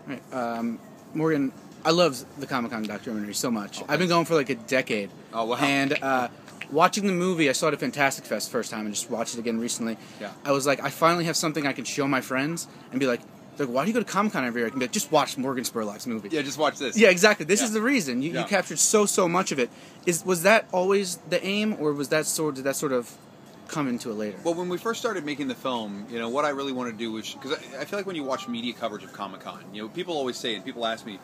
Right. Morgan, I love the Comic-Con documentary so much. Oh, I've been going for like a decade. Oh, wow. And watching the movie, I saw it at Fantastic Fest first time and just watched it again recently. Yeah. I was like, I finally have something I can show my friends and be like, why do you go to Comic-Con every year? I can be like, just watch Morgan Spurlock's movie. Yeah, just watch this. Yeah, exactly. This is the reason. You Yeah. captured so much of it. Was that always the aim, or did that sort of come into it later? Well, when we first started making the film, what I really wanted to do was, because I feel like when you watch media coverage of Comic-Con, people always say, and people ask me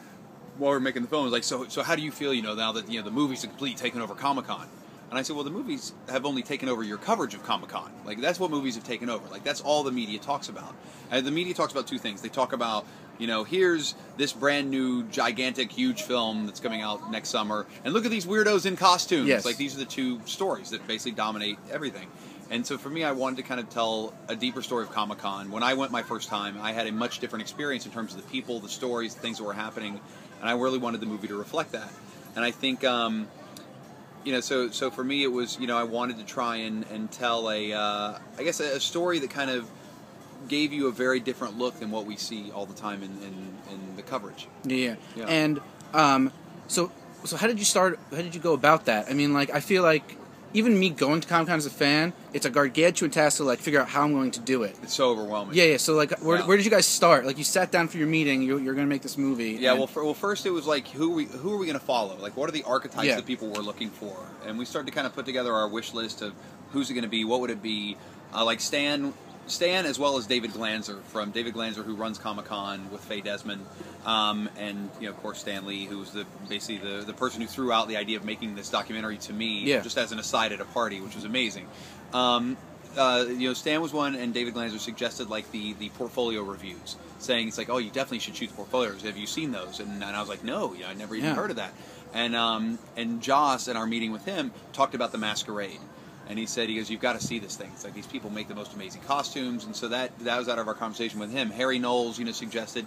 while we're making the film, it's like, so how do you feel, now that the movies are completely taken over Comic-Con? And I said, well, the movies have only taken over your coverage of Comic-Con. Like, that's what movies have taken over. Like, that's all the media talks about. And the media talks about two things. They talk about, here's this brand new, gigantic, huge film that's coming out next summer, and look at these weirdos in costumes. Yes. Like, these are the two stories that basically dominate everything. And so for me, I wanted to kind of tell a deeper story of Comic-Con. When I went my first time, I had a much different experience in terms of the people, the stories, the things that were happening, and I really wanted the movie to reflect that. And I think... so for me it was, I wanted to try and tell a story that kind of gave you a very different look than what we see all the time in the coverage. Yeah. And so how did you start? How did you go about that? I mean, I feel like even me going to Comic-Con as a fan, it's a gargantuan task to figure out how I'm going to do it. It's so overwhelming. Yeah. So where did you guys start? You sat down for your meeting. You're going to make this movie. Yeah. Well, first it was who are we going to follow? What are the archetypes that people were looking for? And we started to kind of put together our wish list of who's it going to be, what would it be? Stan, as well as David Glanzer, who runs Comic-Con with Faye Desmond, and of course Stan Lee, who's basically the person who threw out the idea of making this documentary to me, just as an aside at a party, which was amazing. Stan was one, and David Glanzer suggested the portfolio reviews, saying it's oh, you definitely should shoot the portfolios. Have you seen those? And I was like, no, I never even heard of that. And Joss, in our meeting with him, talked about the Masquerade. And he goes, you've got to see this thing. It's these people make the most amazing costumes, and so that was out of our conversation with him. Harry Knowles, suggested,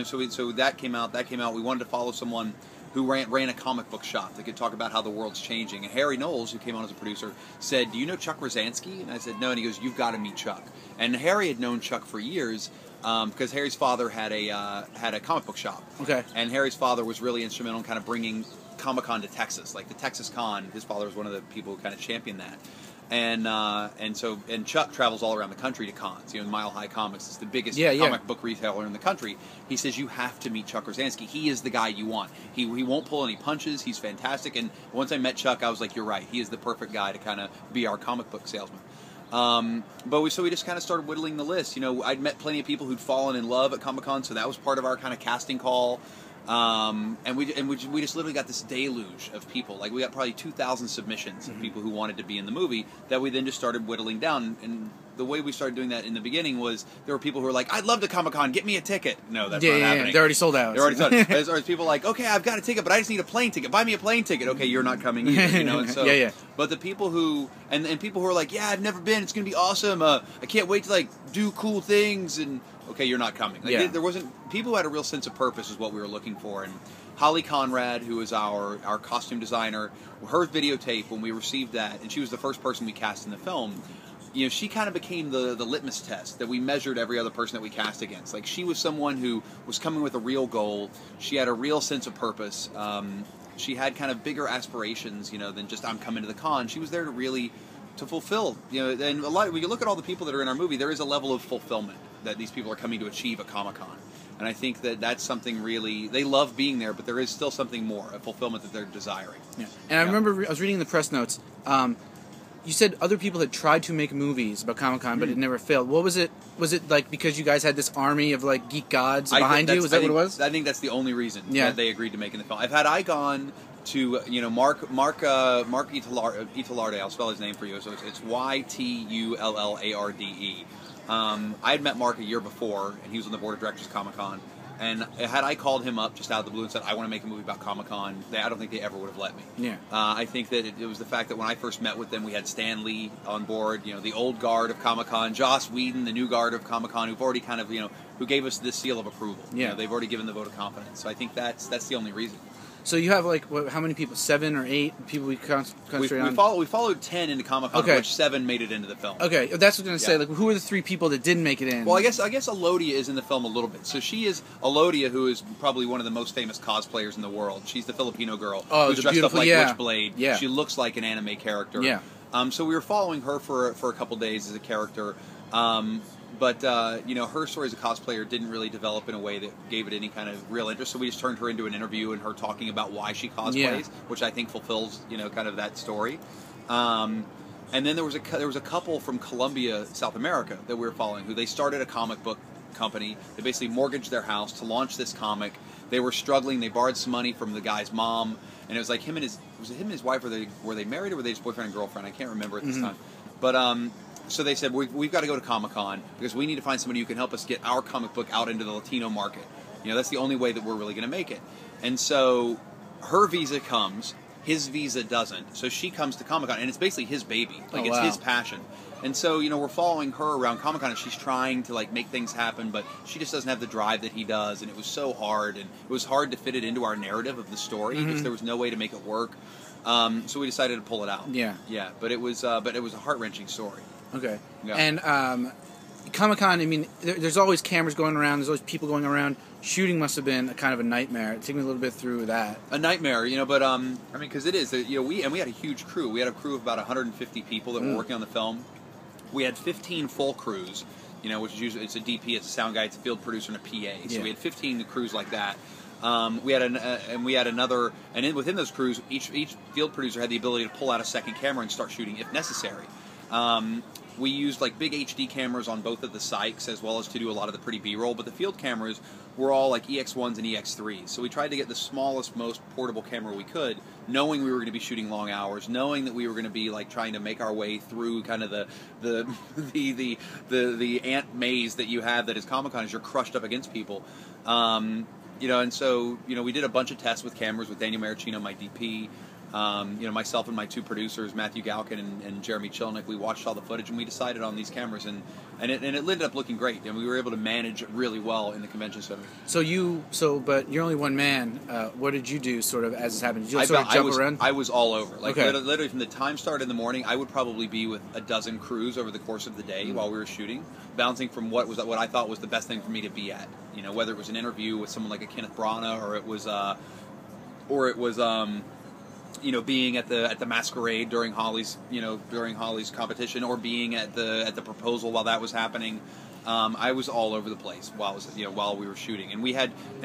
so that came out. We wanted to follow someone who ran a comic book shop that could talk about how the world's changing. And Harry Knowles, who came on as a producer, said, do you know Chuck Rosansky? And I said, no. And he goes, you've got to meet Chuck. And Harry had known Chuck for years, because Harry's father had a comic book shop. Okay. And Harry's father was really instrumental in kind of bringing Comic-Con to Texas, the Texas Con. His father was one of the people who kind of championed that. And Chuck travels all around the country to cons. Mile High Comics is the biggest comic book retailer in the country. He says you have to meet Chuck Rosansky. He is the guy you want. He won't pull any punches. He's fantastic. And once I met Chuck, I was like, you're right. He is the perfect guy to kind of be our comic book salesman. But we just kind of started whittling the list. I'd met plenty of people who'd fallen in love at Comic-Con, so that was part of our kind of casting call. And we just literally got this deluge of people. We got probably 2,000 submissions of people who wanted to be in the movie that we then just started whittling down. And the way we started doing that in the beginning was there were people who were like, I'd love to Comic-Con, get me a ticket. No, that's not happening. Yeah, they're already sold out. They're already sold out. There's people like, okay, I've got a ticket, but I just need a plane ticket. Buy me a plane ticket. Okay, you're not coming either. And so, But the people who, and people who are like, yeah, I've never been, it's going to be awesome. I can't wait to do cool things. And okay, you're not coming. There wasn't, people who had a real sense of purpose is what we were looking for. And Holly Conrad, who is our costume designer, her videotape, when we received that, and she was the first person we cast in the film, she kind of became the litmus test that we measured every other person that we cast against. She was someone who was coming with a real goal. She had a real sense of purpose. She had kind of bigger aspirations, than just I'm coming to the con. She was there to fulfill, and a lot. When you look at all the people that are in our movie, there is a level of fulfillment that these people are coming to achieve at Comic-Con. And I think that's something really, they love being there, but there is still something more, a fulfillment that they're desiring. Yeah. And I remember, I was reading the press notes, you said other people had tried to make movies about Comic-Con, but it never failed. What was it? Was it because you guys had this army of geek gods behind you? Is that what it was? I think that's the only reason that they agreed to making the film. Had gone to Mark Itularde, I'll spell his name for you. So it's Ytullarde. I had met Mark a year before, and he was on the board of directors of Comic-Con. And had I called him up just out of the blue and said, I want to make a movie about Comic-Con, I don't think they ever would have let me. Yeah. I think that it was the fact that when I first met with them, we had Stan Lee on board, the old guard of Comic-Con, Joss Whedon, the new guard of Comic-Con, who've already kind of, who gave us this seal of approval. Yeah. They've already given the vote of confidence. So I think that's the only reason. So you have like how many people? 7 or 8 people we concentrate on. We followed 10 into Comic-Con, which 7 made it into the film. Okay, that's what I was going to say. Like, who are the 3 people that didn't make it in? Well, I guess Elodia is in the film a little bit. So she is Elodia, who is probably one of the most famous cosplayers in the world. She's the Filipino girl who's dressed up like Witchblade. Yeah. She looks like an anime character. Yeah. So we were following her for a couple days as a character. But her story as a cosplayer didn't really develop in a way that gave it any kind of real interest. So we just turned her into an interview and her talking about why she cosplays, which I think fulfills kind of that story. And then there was a couple from Colombia, South America, that we were following, who they started a comic book company. They basically mortgaged their house to launch this comic. They were struggling. They borrowed some money from the guy's mom, and it was like him and his wife. Were they married or were they just boyfriend and girlfriend? I can't remember at this time, but. So they said, we've got to go to Comic-Con because we need to find somebody who can help us get our comic book out into the Latino market. That's the only way that we're really going to make it. And so her visa comes, his visa doesn't. So she comes to Comic-Con, and it's basically his baby. Like, it's his passion. And so, we're following her around Comic-Con, and she's trying to, like, make things happen, but she just doesn't have the drive that he does, and it was so hard. And it was hard to fit it into our narrative of the story because there was no way to make it work. So we decided to pull it out. Yeah. Yeah, but it was a heart-wrenching story. Okay. Yeah. And Comic-Con, I mean, there's always cameras going around. There's always people going around. Shooting must have been a kind of a nightmare. Take me a little bit through that. A nightmare, but I mean, because it is. We had a huge crew. We had a crew of about 150 people that were working on the film. We had 15 full crews, which is usually it's a DP, it's a sound guy, it's a field producer, and a PA. So we had 15 crews like that. We had another, and within those crews, each field producer had the ability to pull out a second camera and start shooting if necessary. We used like big HD cameras on both of the Sykes as well as to do a lot of the pretty B-roll, but the field cameras were all like EX1s and EX3s. So we tried to get the smallest, most portable camera we could, knowing we were going to be shooting long hours, knowing that we were going to be like trying to make our way through kind of the ant maze that you have that is Comic-Con as you're crushed up against people. And so we did a bunch of tests with cameras with Daniel Maricino, my DP. Myself and my 2 producers, Matthew Galkin and Jeremy Chilnick, we watched all the footage and we decided on these cameras, and it ended up looking great, and we were able to manage it really well in the convention center. But you're only one man. What did you do sort of as this happened? Did you jump around? I was all over. Like literally from the time started in the morning, I would probably be with a dozen crews over the course of the day while we were shooting, bouncing from what I thought was the best thing for me to be at. Whether it was an interview with someone like a Kenneth Branagh, or it was being at the Masquerade during Holly's competition, or being at the proposal while that was happening. I was all over the place while we were shooting, and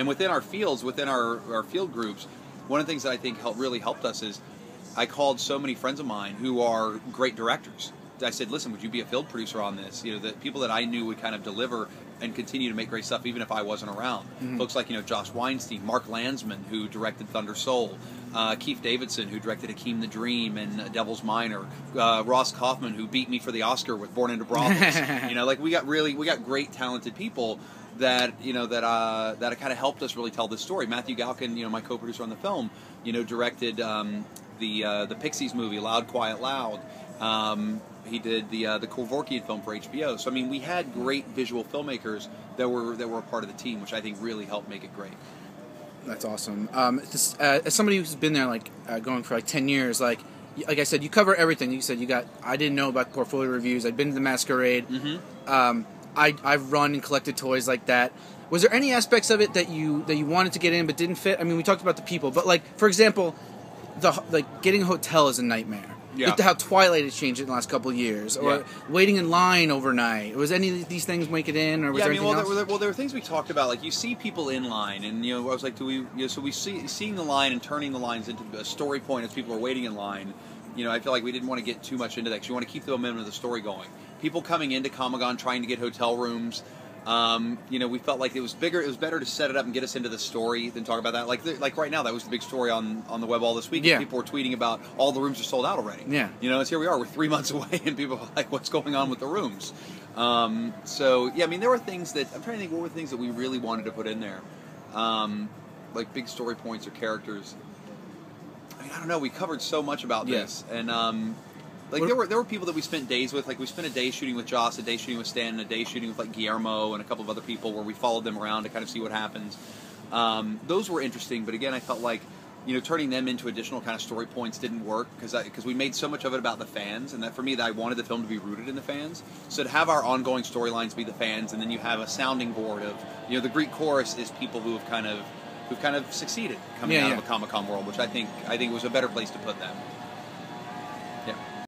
within our fields, within our field groups, one of the things that I think really helped us is I called so many friends of mine who are great directors. I said, listen, would you be a field producer on this? The people that I knew would kind of deliver and continue to make great stuff even if I wasn't around. Mm-hmm. Folks like Josh Weinstein, Mark Landsman, who directed Thunder Soul, Keith Davidson, who directed Akeem the Dream and Devil's Minor, Ross Kaufman, who beat me for the Oscar with Born into Brothels. We got great talented people that that kind of helped us really tell this story. Matthew Galkin, my co-producer on the film, directed the Pixies movie Loud, Quiet, Loud. He did the Kevorkian film for HBO. So I mean, we had great visual filmmakers that were a part of the team, which I think really helped make it great. That's awesome. As somebody who's been there going for 10 years, like I said, you cover everything. You said I didn't know about portfolio reviews. I'd been to the Masquerade. Mm-hmm. I've run and collected toys like that. Was there any aspects of it that you wanted to get in but didn't fit? I mean, we talked about the people, but for example, getting a hotel is a nightmare. Yeah. How Twilight has changed in the last couple of years, or waiting in line overnight. Was any of these things make it in, or was there anything else? There were things we talked about. Like you see people in line, and I was like, so we seeing the line and turning the lines into a story point as people are waiting in line. I feel like we didn't want to get too much into that because you want to keep the momentum of the story going. People coming into Comic-Con trying to get hotel rooms. We felt like it was better to set it up and get us into the story than talk about that. Like right now, that was the big story on the web all this week. Yeah. People were tweeting about all the rooms are sold out already. Yeah. It's here we are. We're 3 months away, and people are like, "What's going on with the rooms?" There were things that I'm trying to think. What were things that we really wanted to put in there, like big story points or characters. I mean, I don't know. We covered so much about this, and. There were people that we spent days with. Like we spent a day shooting with Joss, a day shooting with Stan, and a day shooting with Guillermo and a couple of other people where we followed them around to kind of see what happens. Those were interesting, but again, I felt like turning them into additional kind of story points didn't work because we made so much of it about the fans, and that for me, that I wanted the film to be rooted in the fans. So to have our ongoing storylines be the fans, and then you have a sounding board of the Greek chorus is people who've kind of succeeded coming out of a Comic-Con world, which I think was a better place to put them. Yeah.